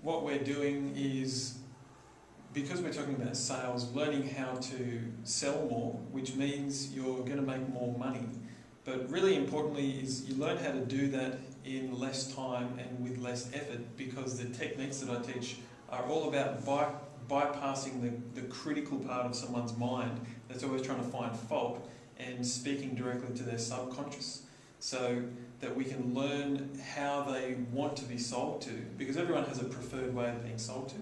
what we're doing is, because we're talking about sales, learning how to sell more, which means you're going to make more money. But really importantly is you learn how to do that in less time and with less effort, because the techniques that I teach are all about bypassing the critical part of someone's mind that's always trying to find fault and speaking directly to their subconscious, so that we can learn how they want to be sold to, because everyone has a preferred way of being sold to.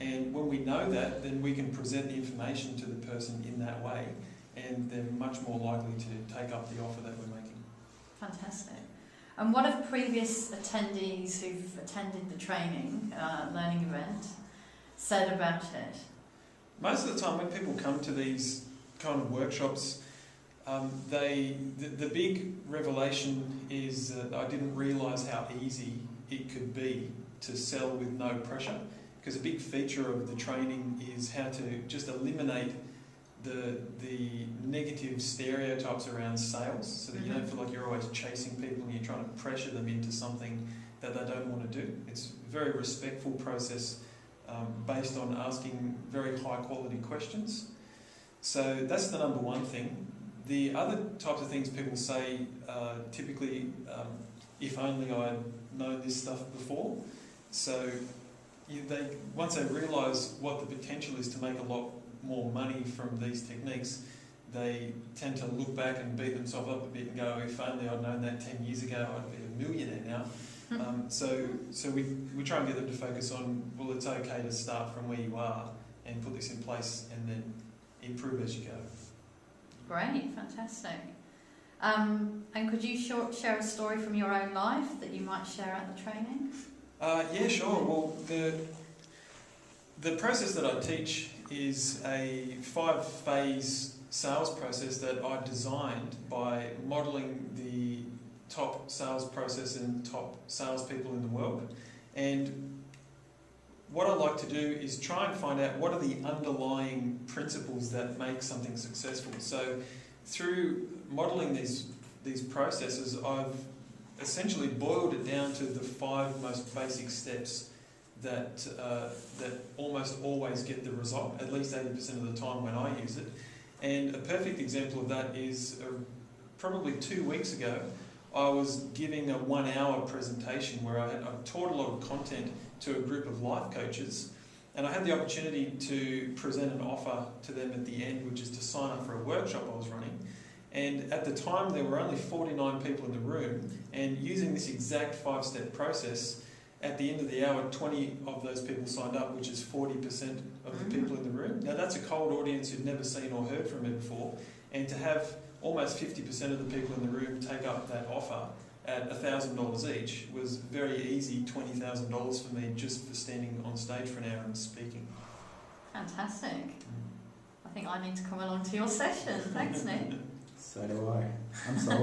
And when we know that, then we can present the information to the person in that way, and they're much more likely to take up the offer that we're making. Fantastic. And what have previous attendees who've attended the training, learning event, said about it? Most of the time when people come to these kind of workshops, the big revelation is that I didn't realise how easy it could be to sell with no pressure, because a big feature of the training is how to just eliminate the negative stereotypes around sales, so that you don't feel like you're always chasing people and you're trying to pressure them into something that they don't want to do. It's a very respectful process based on asking very high quality questions. So that's the number one thing. The other types of things people say typically, if only I'd known this stuff before. So once they realise what the potential is to make a lot more money from these techniques, they tend to look back and beat themselves up a bit and go, if only I'd known that 10 years ago, I'd be a millionaire now. So we try and get them to focus on, well, it's okay to start from where you are and put this in place and then improve as you go. Great, fantastic. And could you share a story from your own life that you might share at the training? Yeah, sure. Well, the process that I teach is a 5-phase sales process that I designed by modelling the top sales process and top salespeople in the world. And what I like to do is try and find out what are the underlying principles that make something successful. So through modelling these processes, I've essentially boiled it down to the 5 most basic steps that almost always get the result, at least 80% of the time when I use it. And a perfect example of that is probably 2 weeks ago, I was giving a 1-hour presentation where I taught a lot of content to a group of life coaches, and I had the opportunity to present an offer to them at the end, which is to sign up for a workshop I was running. And at the time there were only 49 people in the room, and using this exact 5-step process, at the end of the hour 20 of those people signed up, which is 40% of the people in the room. Now that's a cold audience who'd never seen or heard from me before, and to have almost 50% of the people in the room take up that offer at $1,000 each was very easy, $20,000 for me just for standing on stage for an hour and speaking. Fantastic. I think I need to come along to your session. Thanks, Nick. So do I. I'm sold.